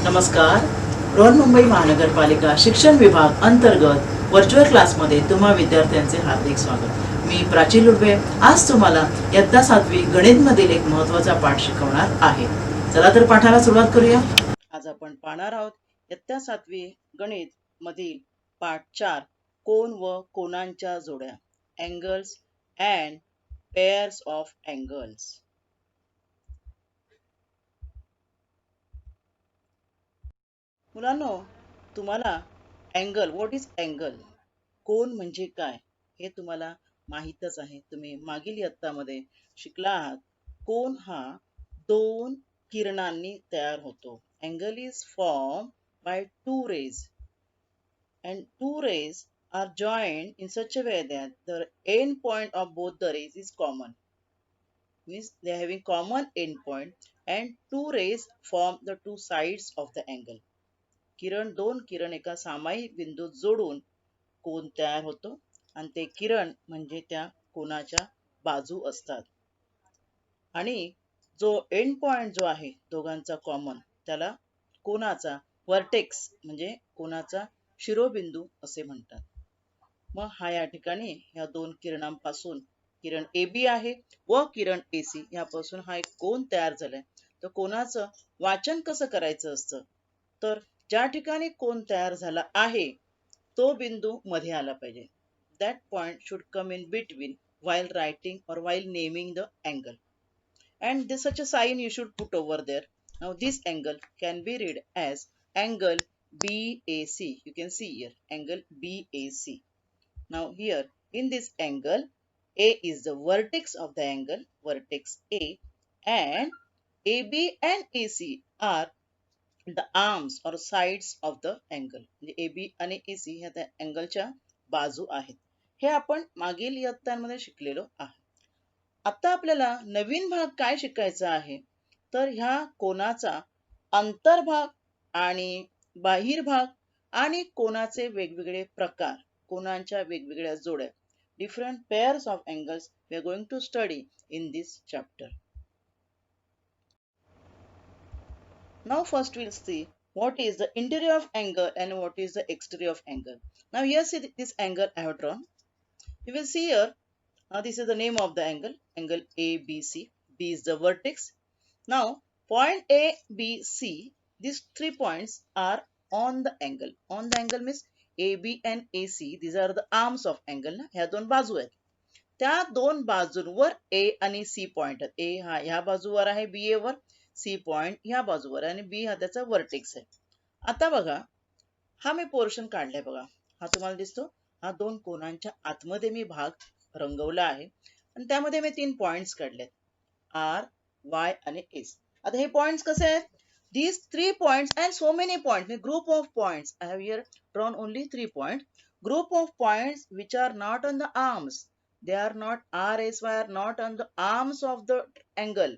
नमस्कार. बृहन्मुंबई महानगरपालिका शिक्षण विभाग अंतर्गत व्हर्च्युअल क्लासमध्ये तुम्हा विद्यार्थ्यांचे हार्दिक स्वागत. मी प्राची लुडवे आज तुम्हाला इयत्ता 7वी गणितमधील एक महत्त्वाचा पाठ शिकवणार आहे. चला तर पाठाला सुरुवात करूया. आज आपण पाहणार आहोत इयत्ता 7वी गणित मधील पाठ 4 कोन व कोनांच्या जोड्या, angles and pairs of angles. मुलांनो, तुम्हाला अँगल, व्हॉट इज अँगल, कोन म्हणजे काय हे तुम्हाला माहीतच आहे. तुम्ही मागील इयत्तामध्ये शिकला आहात. कोन हा दोन किरणांनी तयार होतो. Angle is form by two rays and two rays are joined in such a way that the end point of both the rays is common. Means they are having common end point and two rays form the two sides of the angle. दोन किरण एका सामायिक बिंदूत जोडून कोन तयार होतो आणि ते किरण म्हणजे त्या कोनाच्या बाजू असतात. आणि जो एंड पॉइंट जो आहे दोघांचा कॉमन, त्याला कोनाचा वर्टेक्स म्हणजे कोनाचा शिरोबिंदू असे म्हणतात. मग हा या ठिकाणी या दोन किरणांपासून किरण AB आहे व किरण AC यापासून हा एक कोन तयार झालाय. तर कोनाचं वाचन कसं करायचं असतं, तर ज्या ठिकाणी कोन तयार झाला आहे तो बिंदू मध्ये आला पाहिजे. That point should come in between while writing or while naming the angle. And this such a sign you should put over there. Now this angle can be read as angle BAC. You can see here angle BAC. Now here in this angle, A is the vertex of the angle, vertex A, and AB and AC are the arms or sides of the angle. AB आणि AC ह्या त्या अँगलच्या बाजू आहेत. हे आपण मागील इयत्तांमध्ये शिकलेलो आहे. आता आपल्याला नवीन भाग काय शिकायचा आहे, तर ह्या कोनाचा अंतर्भाग आणि बाहिर्भाग आणि कोनाचे वेगवेगळे प्रकार, कोनांच्या वेगवेगळ्या जोड्या, different pairs of angles we are going to study in this chapter. Now first we'll see what is the interior of angle and what is the exterior of angle. Now here see this angle I have drawn. You will see here, this is the name of the angle, angle ABC. B is the vertex. Now point A, B, C, these 3 points are on the angle. On the angle means AB and AC, these are the arms of angle. ह्या दोन बाजू आहेत. त्या दोन बाजूंवर A आणि C point आहेत. A हा ह्या बाजूवर आहे BA वर, C पॉइंट ह्या बाजूवर आणि B हा त्याचा वर्टेक्स आहे. आता बघा, हा मी पोर्शन काढलाय बघा. हा तुम्हाला दिसतो. हा दोन कोनांच्या आतमध्ये मी भाग रंगवला आहे आणि त्यामध्ये मी 3 पॉइंट्स काढलेत, R, Y आणि S. आता हे पॉइंट्स कसे आहेत? These 3 points and so many points, group of points. I have here drawn only 3 points. Group of points which are not on the arms. They are not R, S, Y are not on the arms of the angle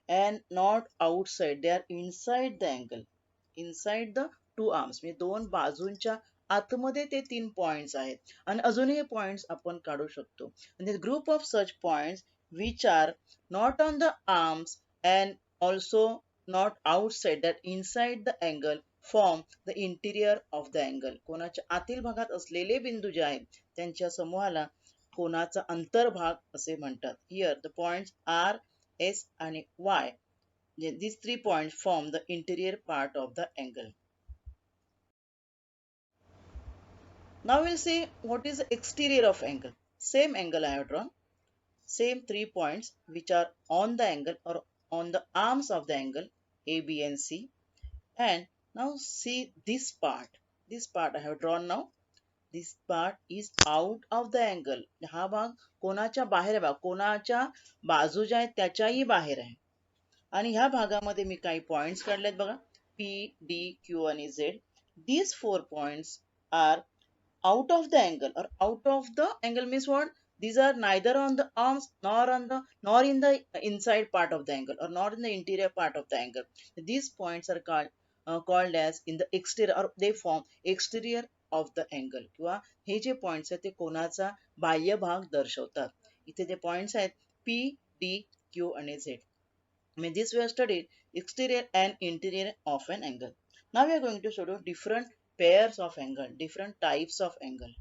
and not outside. They are inside the angle. Inside the two arms. म्हणजे दोन बाजूंच्या आतमध्ये ते 3 points आहेत आणि अजूनही points आपण काढू शकतो. And the group of such points which are not on the arms and also not outside, that inside the angle form the interior of the angle. कोनाच्या आतील भागात असलेले बिंदू जे आहेत त्यांच्या समूहाला कोनाचा अंतर्भाग असे म्हणतात. Here the points R, S आणि Y, these 3 points form the interior part of the angle. Now we'll see what is the exterior of angle. Same angle I have drawn. Same 3 points which are on the angle or on the arms of the angle A, B and C. And now see this part. This part I have drawn now. This part is out of the angle. हा भाग कोनाच्या बाहेर आहे. कोनाच्या बाजू ज्या आहेत त्याच्याही बाहेर आहे. आणि ह्या भागामध्ये मी काही पॉइंट्स काढलेत बघा. P, D, Q आणि Z. These 4 points are out of the angle, or out of the angle means what? These are neither on the arms nor in the inside part of the angle, or not in the interior part of the angle. These points are called as in the exterior, or they form exterior of the angle. किंवा हे जे points आहेत ते कोनाचा बाह्य भाग दर्शवतात. इथे जे पॉइंट्स आहेत P, D, Q आणि Z. I mean, this we have studied exterior and interior of an angle. Now we are going to show you different pairs of angle, different types of angle.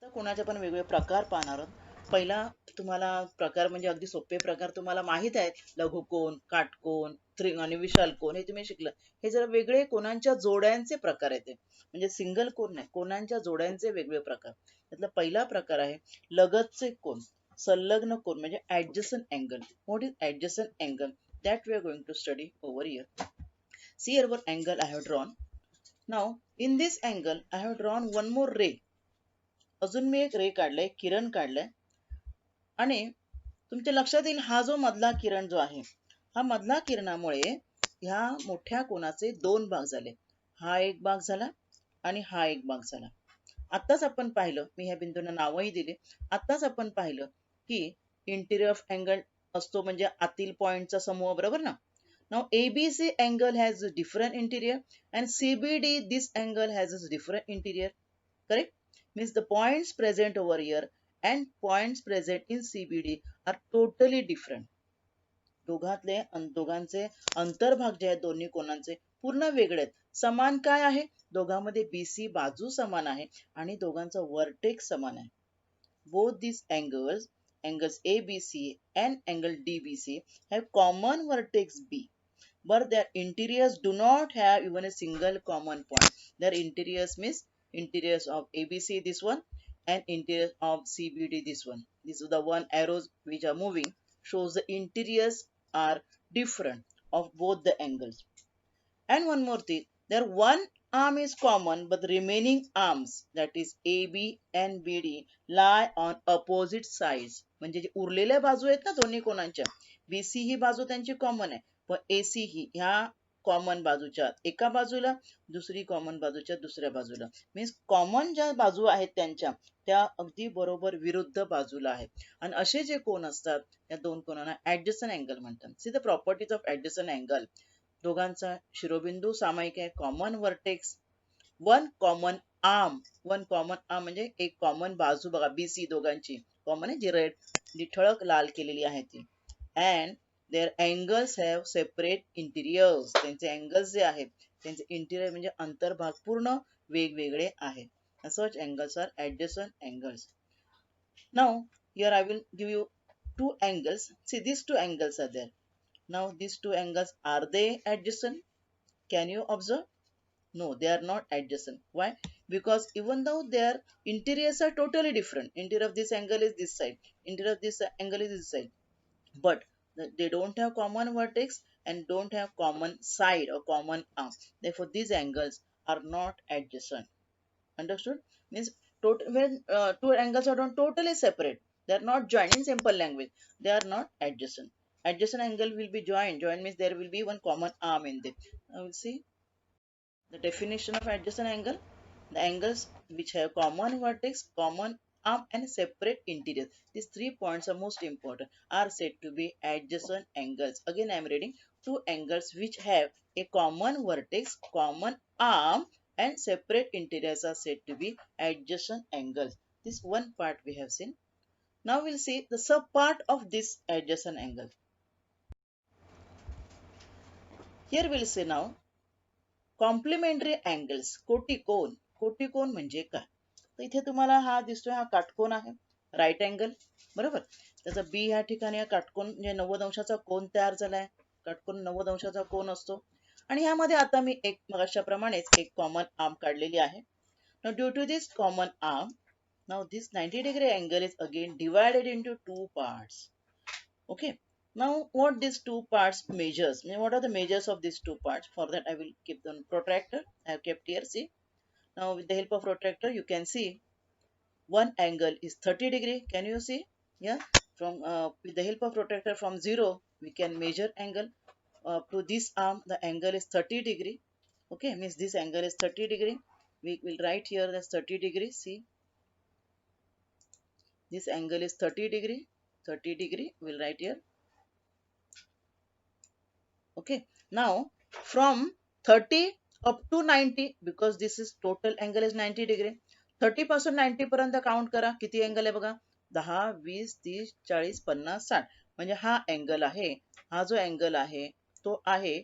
तर कोणाचे पण वेगवेगळे प्रकार पाहणार आहोत. पहिला तुम्हाला प्रकार म्हणजे अगदी सोपे प्रकार तुम्हाला माहित आहेत. लघुकोन, काटकोन, आणि विशाल कोन हे तुम्ही शिकलं. हे जरा वेगळे कोनांच्या जोड्यांचे प्रकार आहेत. म्हणजे सिंगल कोन नाही, कोनांच्या जोड्यांचे वेगवेगळे प्रकार. त्यातला पहिला प्रकार आहे लगतचे कोन, संलग्न कोन म्हणजे adjacent angle. What is adjacent angle? That we are going to study over here. See here what angle I have drawn. Now in this angle I have drawn one more ray. अजून मी एक रे काढलंय, किरण काढलंय. आणि तुमच्या लक्षात येईल हा जो मधला किरण जो आहे, हा मधला किरणामुळे ह्या मोठ्या कोनाचे दोन भाग झाले. हा एक भाग झाला आणि हा एक भाग झाला. आत्ताच आपण पाहिलं, मी ह्या बिंदूंना नावही दिले. आत्ताच आपण पाहिलं की इंटिरियर ऑफ अँगल असतो म्हणजे आतील पॉइंटचा समूह, बरोबर ना? Now ABC angle has a different interior and CBD this angle has a different interior. Correct? Means the points present over here and points present in CBD are totally different. दोघांचे अंतर्भाग जे आहेत दोन्ही कोनांचे पूर्ण वेगळे आहेत. समान काय आहे? दोघांमध्ये BC बाजू समान आहे आणि दोघांचा वर्टेक्स समान आहे. Both these angles ABC and angle DBC have common vertex B, but their interiors do not have even a single common point. Their interiors means interiors of ABC this one and interiors of CBD this one. This is the one arrows which are moving shows the interiors are different of both the angles. And one more thing, there one arm is common but the remaining arms that is AB and BD lie on opposite sides. म्हणजे जे उरलेल्या बाजू आहेत ना दोन्ही कोणांच्या, BC ही बाजू त्यांची common आहे, पण AC ही ह्या कॉमन बाजूच्या एका बाजूला, दुसरी कॉमन बाजूच्या दुसऱ्या बाजूला. मीन्स कॉमन ज्या बाजू आहेत त्यांच्या त्या अगदी बरोबर विरुद्ध बाजूला आहेत. आणि असे जे कोन असतात त्या दोन कोनांना ऍडजसंट अँगल म्हणतात. See the properties of adjacent angle. दोघांचा शिरोबिंदू सामायिक आहे, common vertex, one common arm. One common arm म्हणजे एक कॉमन बाजू बघा, BC दोघांची कॉमन आहे, जी रेड जी ठळक लाल केलेली आहे ती. And their angles have separate interiors. त्यांचे अँगल्स जे आहेत त्यांचे इंटिरियर म्हणजे अंतर्भाग पूर्ण वेगवेगळे आहेत. Such angles are adjacent angles. Now here I will give you two angles. See, these two angles are there. Now these two angles, are they adjacent? Can you observe? No, they are not adjacent. Why? Because even though their interiors are totally different, interior of this angle is this side, interior of this angle is this side, but they don't have common vertex and don't have common side or common arm. Therefore these angles are not adjacent. Understood? Means when two angles are done totally separate, they are not joined. In simple language, they are not adjacent. Adjacent angle will be joined. Joined means there will be one common arm in them. Now we'll see the definition of adjacent angle. The angles which have common vertex, common arm and separate interior. These 3 points are most important, are said to be adjacent angles. Again I am reading, two angles which have a common vertex, common arm and separate interiors are said to be adjacent angles. This one part we have seen. Now we'll see the sub part of this adjacent angle. Here we'll see now complementary angles. कोटिकोन. कोटिकोन म्हणजे काय? तर इथे तुम्हाला हा दिसतोय, हा काटकोन आहे, राईट अँगल, बरोबर. त्याचा बी ह्या ठिकाणी हा काटकोन म्हणजे 90 अंशाचा कोन तयार झालाय. काटकोन 90 अंशाचा कोन असतो. आणि ह्यामध्ये आता मी एक मगाच्याप्रमाणेच एक कॉमन आर्म काढलेली आहे. Now due to this common arm, now this 90-degree angle is again divided into two parts. Okay. Now what these two parts measures? What are the measures of these two parts? For that I will keep the protractor. I have kept here. See. Now with the help of protractor you can see one angle is 30 degree. Can you see? Yeah. From with the help of protractor from 0 we can measure angle to this arm. The angle is 30 degree. Okay. Means this angle is 30 degree. We will write here that's 30 degree. See. This angle is 30 degree. 30 degree. We'll write here. Okay, now from 30 up to 90, because this is total angle is 90 degree. 30 पासून 90 पर्यंत count करा, किती angle आहे बघा, 10, 20, 30, 40, 50, 60. म्हणजे हा angle आहे, हा जो अँगल आहे तो आहे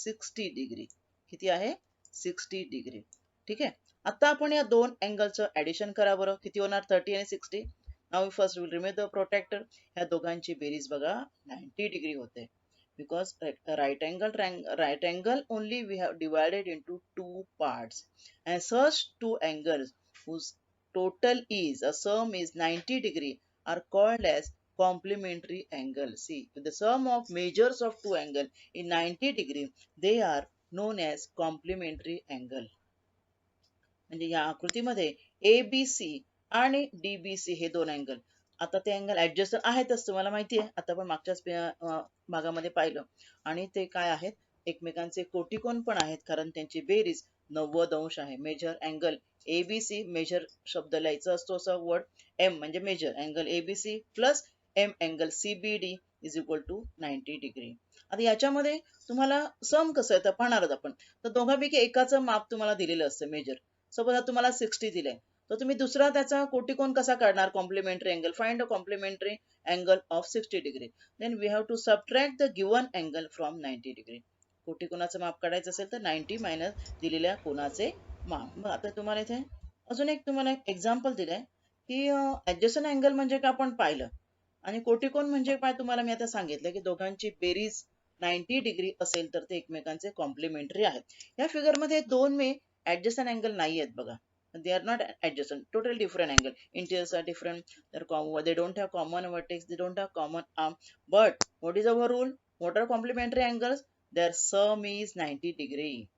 60 डिग्री. किती आहे 60 डिग्री. ठीक आहे. आता आपण या दोन अँगलचं ऍडिशन करा बरं. किती होणार 30 आणि 60. Now first will remove the protractor. ह्या दोघांची बेरीज बघा 90 डिग्री होते. Because right angle only we have divided into two parts, and such two angles whose total is a sum is 90 degree are called as complementary angle. See, if the sum of measures of two angle is 90 degree, they are known as complementary angle. म्हणजे या आकृतीमध्ये ABC आणि DBC हे दोन angle, आता ते angle adjust आहेतच तुम्हाला माहिती आहे, आता आपण मागच्याच भागामध्ये पाहिलं. आणि ते काय आहेत, एकमेकांचे कोटिकोण पण आहेत, कारण त्यांची बेरीज 90 अंश आहे. मेजर अँगल ABC, मेजर शब्द लिहायचा असतो असा वर्ड, M म्हणजे major angle ABC plus M angle CBD is equal to 90 degree. आता याच्यामध्ये तुम्हाला सम कसं आहे तर पाहणार आपण. तर दोघांपैकी एकाचं माप तुम्हाला दिलेलं असतं मेजर. सपोज तुम्हाला 60 दिले, तर तुम्ही दुसरा त्याचा कोटिकोण कसा काढणार, complementary angle. Find a complementary angle of 60 degree. Then we have to subtract the given angle from 90 degree. कोटिकोणाचं माप काढायचं असेल तर 90 मायनस दिलेल्या कोणाचे माप. मग आता तुम्हाला इथे अजून एक तुम्हाला एक एक्झाम्पल दिलंय की ऍडजस्टंट अँगल म्हणजे काय आपण पाहिलं, आणि कोटिकोण म्हणजे काय तुम्हाला मी आता सांगितलं की दोघांची बेरीज 90 डिग्री असेल तर ते एकमेकांचे कॉम्प्लिमेंटरी आहेत. या फिगर मध्ये दोन मे adjacent angle नाही आहेत बघा. They are not adjacent, totally different angle. Interiors are different. They don't have common vertex. They don't have common arm. But what is our rule? What are complementary angles? Their sum is 90 degree.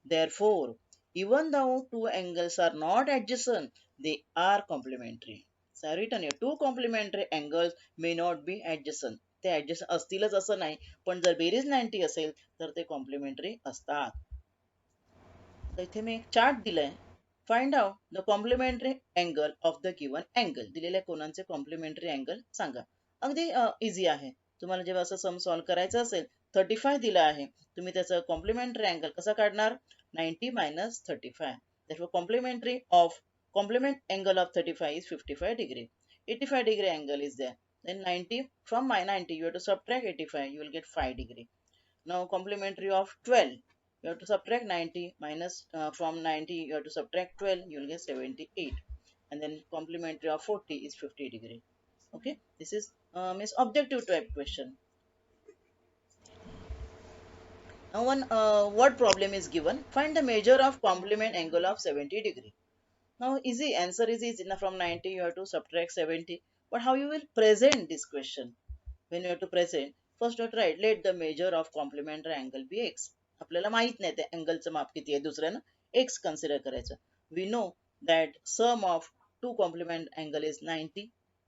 Therefore, even though two angles are not adjacent, they are complementary. So I written here, two complementary angles may not be adjacent. ते adjacent असतीलच असं नाही, पण जर बेरीज 90 असेल तर ते कॉम्प्लिमेंटरी असतात. तर इथे मी एक चार्ट दिलाय. Find out the complementary angle of the given angle. दिलेल्या कोणांचे कॉम्प्लिमेंटरी अँगल सांगा. अगदी इझी आहे. तुम्हाला जेव्हा असं सम सॉल्व करायचं असेल, 35 दिला आहे, तुम्ही त्याचा कॉम्प्लिमेंटरी अँगल कसा काढणार, 90 minus 35. therefore complement angle of 35 is 55 degree. 85 degree angle is there. Then 90, from my 90 you have to subtract 85, you will get 5 degree. Now complementary of 12, you have to subtract 90 minus from 90 you have to subtract 12, you will get 78. And then complementary of 40 is 50 degree. Okay, this is means objective type question. Now one what problem is given, find the measure of complement angle of 70 degree. Now easy, answer is easy. Now from 90 you have to subtract 70. But how you will present this question? When you have to present, first you have to write let the measure of complementary angle be x. आपल्याला माहित नाही त्या अँगलचं माप किती आहे, दुसऱ्यानं x consider करायचं. We know that sum of two complement angle is 90.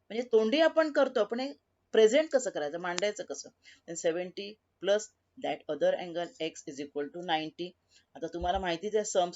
म्हणजे तोंडी आपण करतो, आपण प्रेझेंट कसं करायचं, मांडायचं कसं. 70 plus that other angle x is equal to 90. आता तुम्हाला माहितीच आहे सम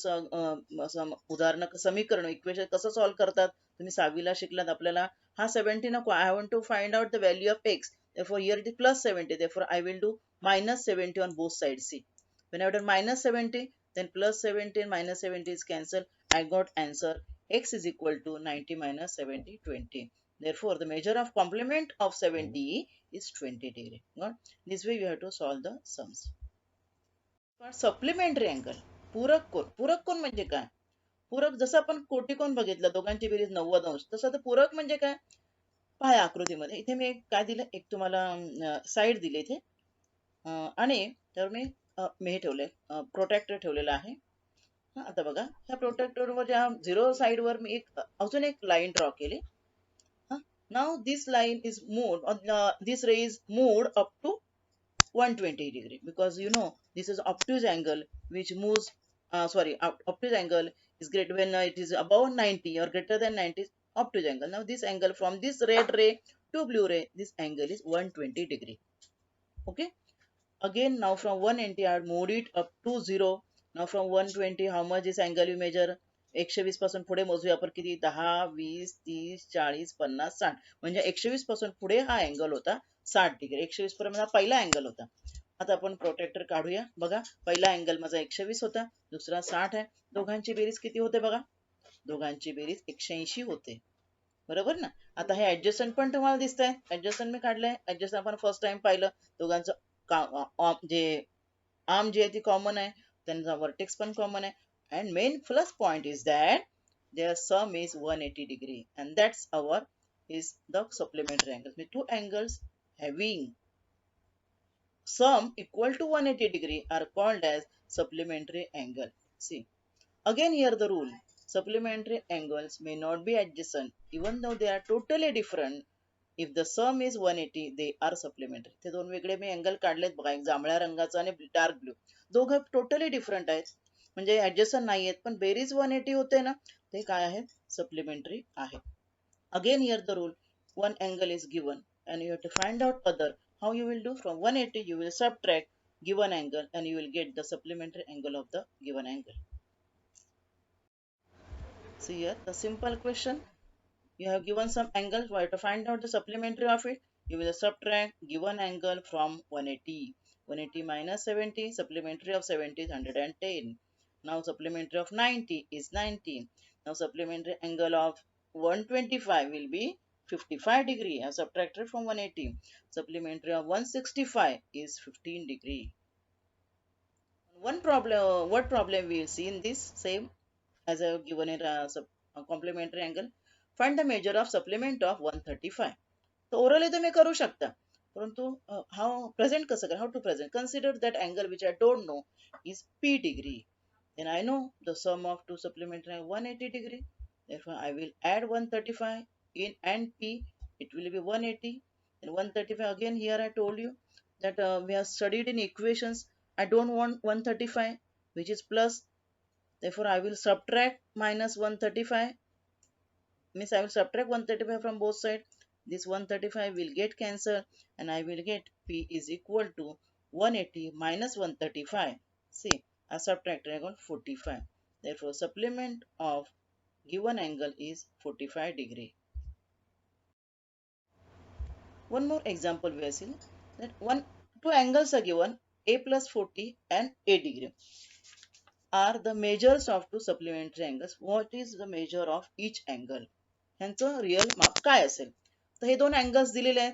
उदाहरण समीकरण इक्वेशन कसं सॉल्व्ह करतात, तुम्ही 6वीला शिकलात. आपल्याला हा 70 नको, I want to find out the value of x. Therefore here it is plus 70. Therefore I will do minus 70 on both sides. See, when I have done minus 70, then plus 70 and minus 70 is cancelled. I got answer x is equal to 90 minus 70, 20. Therefore the measure of complement of 70 is 20 degree. This way you have to solve the sums. For supplementary angle, पूरक कोन. पूरक कोन म्हणजे काय? पूरक जसं आपण कोटिकोण बघितलं, दोघांची बेरीज 90 अंश, तसं तर पूरक म्हणजे काय पहा या आकृतीमध्ये. इथे मी काय दिलं, एक तुम्हाला साईड दिली इथे, आणि त्यावर मी हे ठेवले प्रोटेक्टर ठेवलेला आहे. आता बघा ह्या प्रोटेक्टरवर ज्या 0 साइड वर मी एक अजून एक लाईन ड्रॉ केली. Now this line is moved, this ray is moved up to 120 degree, because you know this is obtuse angle which moves obtuse angle is great when it is above 90 or greater than 90 obtuse angle. Now this angle from this red ray to blue ray, this angle is 120 degree. Okay, again now from 180 I moved it up to 0. Now from 120 how much this angle you measure, 120 पासून पुढे मोजूया आपण किती, 10 20 30 40 50 60. म्हणजे 120 पासून पुढे हा angle होता 60 डिग्री. 120 पर्यंत हा पहिला अँगल होता. आता आपण प्रोटेक्टर काढूया. बघा पहिला अँगल माझा 120 होता, दुसरा 60 आहे. दोघांची बेरीज किती होते बघा, दोघांची बेरीज 180 होते, बरोबर ना. आता हे ऍडजस्टंट पण तुम्हाला दिसत आहे. ऍडजस्टंट मी काढलंय. ऍडजस्टंट आपण फर्स्ट टाइम पाहिलं. दोघांचं जे आर्म जी आहे ती कॉमन आहे, त्यांचा vertex पण common आहे and main plus point is that their sum is 180 degree and that's our is the supplementary angles. The two angles having sum equal to 180 degree are called as supplementary angle. See, again here the rule, supplementary angles may not be adjacent even though they are totally different. If the sum is 180, they are supplementary. ते दोन वेगळे मी angle काढलेत बघा, एक जांभळ्या रंगाचा आणि dark blue. दोघं टोटली डिफरंट आहेत, म्हणजे ऍडजस्टन नाही आहेत, पण बेरीज 180 होते ना, ते काय आहेत? सप्लिमेंटरी आहे. Again here the rule, one angle is given and you have to find out other. How you will do? From 180 you will subtract given angle and you will get the supplementary angle of the given angle. See here the simple question. You have given some angles, you have to find out the supplementary of it. You will subtract given angle from 180. 180 minus 70, supplementary of 70 is 110. Now supplementary of 90 is 19. Now supplementary angle of 125 will be 55 degree as subtracted from 180. Supplementary of 165 is 15 degree. One problem, what problem we will see in this same as I have given it as a complementary angle. Find the measure of supplement of 135. So orally तुम्ही करू शकता, परंतु how present कसं करा? How to present? Consider that angle which I don't know is p degree. Then I know the sum of two supplementary angle 180 degree. Therefore I will add 135 in and p. It will be 180 and 135. Again here I told you that we have studied in equations. I don't want 135 which is plus. Therefore I will subtract minus 135. Means I will subtract 135 from both sides. This 135 will get cancelled and I will get P is equal to 180 minus 135. See, I subtracted, I got 45. Therefore, supplement of given angle is 45 degree. One more example we have seen that two angles are given, A plus 40 and A degree are the measures of two supplementary angles. What is the measure of each angle? ह्यांचं real माप काय असेल? तर हे दोन angles दिलेले आहेत,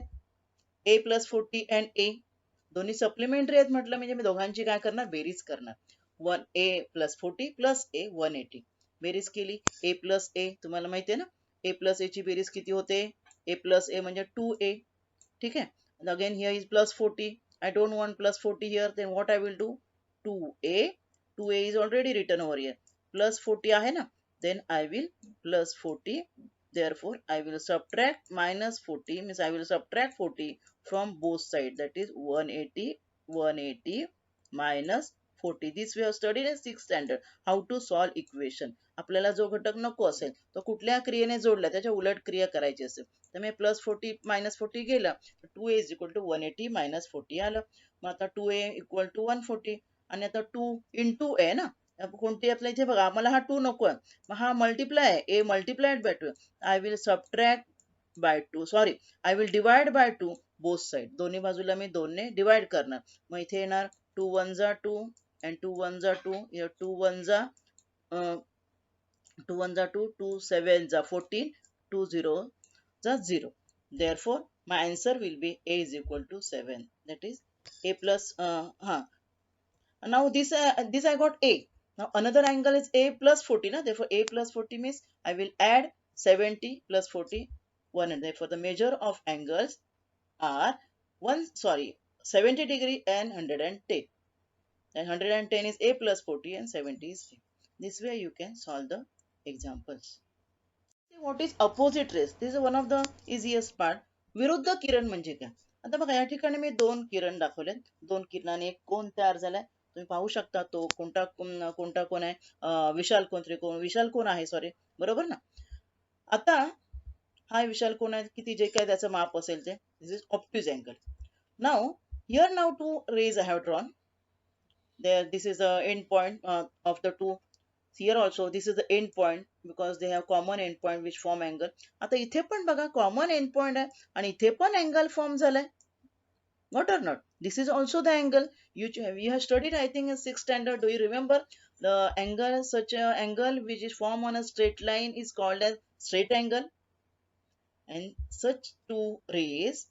ए plus 40 and A. दोन्ही सप्लिमेंटरी आहेत म्हटलं म्हणजे मी दोघांची काय करणार? बेरीज करणार. 1 ए प्लस 40 प्लस ए 180. बेरीज केली, ए प्लस ए तुम्हाला माहिती आहे ना, ए प्लस ए ची बेरीज किती होते? ए प्लस ए म्हणजे 2a. ठीक आहे. Again here is plus 40. I don't want plus 40 here. Then what I will do? 2a. 2a is already written over here. Plus 40 आहे ना. Then I will plus 40. Therefore, I will subtract minus 40. Means I will subtract 40 from both sides. That is 180 minus 40. This we have studied in 6th standard. How to solve equation. आपल्याला जो घटक नको असेल तो कुठल्या क्रियेने जोडला त्याच्या उलट क्रिया करायची असेल तर मी प्लस 40 मायनस 40 गेला, 2a is equal to 180 minus 40 आलं. मग आता 2a इक्वल टू 140 आणि आता 2 इंटू ए ना, कोणती आपल्या इथे बघा, आम्हाला हा 2 नको आहे, मग हा मल्टिप्लाय आहे, A multiplied by 2. I will subtract by 2, sorry I will divide by 2 both side. दोन्ही बाजूला मी 2 ने डिवाइड करणार. मग इथे येणार 2 1 जा 2 and 2 1 जा 2. here 2 1 जा 2 1 जा 2, 2 7 जा 14, 2 0 जा 0. Therefore, my answer will be A is equal to 7. That is A plus, now this I got A. Now another angle is A plus 40. Na? Therefore, A plus 40 means I will add 70 plus 40, 1. And therefore, the measure of angles are 70 degree and 110. And 110 is A plus 40 and 70 is A. This way you can solve the examples. What is opposite rays? This is one of the easiest part. विरुद्ध किरण म्हणजे काय? आता बघा या ठिकाणी मी दोन किरण दाखवले. दोन किरणाने एक कोन तयार झालाय. तुम्ही पाहू शकता तो कोणता कोण आहे? विशाल कोन, त्रिकोण विशाल कोन आहे, सॉरी, बरोबर ना. आता हा विशाल कोन आहे, किती जे काय त्याचं माप असेल ते. This is obtuse angle. Now two rays I have drawn. This is the end point of the two. Here also this is the end point because they have common end point which form angle. आता इथे पण बघा common end point आहे आणि इथे पण angle form झालाय. What or not? This is also the angle. You have studied, I think, in 6th standard. Do you remember the angle? Such a angle which is formed on a straight line is called as straight angle. And such two rays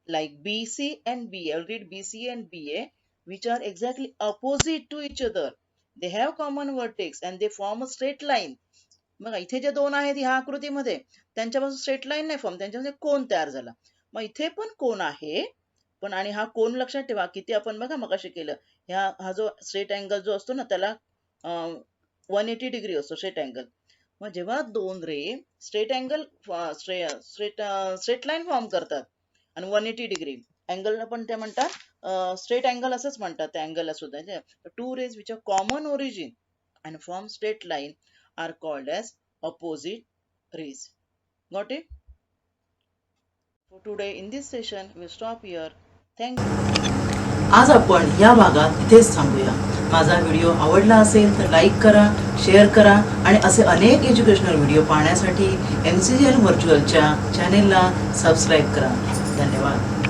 like BC and BA, I'll read BC and BA, which are exactly opposite to each other. They have common vertex and they form a straight line. मग इथे जे दोन आहेत ह्या आकृतीमध्ये त्यांच्यापासून straight line नाही form, त्यांच्यामध्ये कोन तयार झाला. मग इथे पण कोन आहे, पण आणि हा कोन लक्षात ठेवा किती आपण बघा मगाशी केलं. हा जो स्ट्रेट अँगल जो असतो ना त्याला 180 डिग्री असतो स्ट्रेट अँगल. मग जेव्हा दोन ray straight angle straight line form करतात आणि 180 डिग्री अँगलला पण ते म्हणतात स्ट्रेट अँगल असंच म्हणतात त्या अँगलला सुद्धा. Two rays which are common origin and form straight line are called as opposite rays. Got it? For today in this session we'll stop here. Thank you. आज आपण या भागात इथेच थांबूया. माझा व्हिडिओ आवडला असेल तर लाईक करा, शेअर करा आणि असे अनेक एज्युकेशनल व्हिडिओ पाहण्यासाठी NCGL व्हर्च्युअलच्या चॅनेलला सबस्क्राईब करा. धन्यवाद.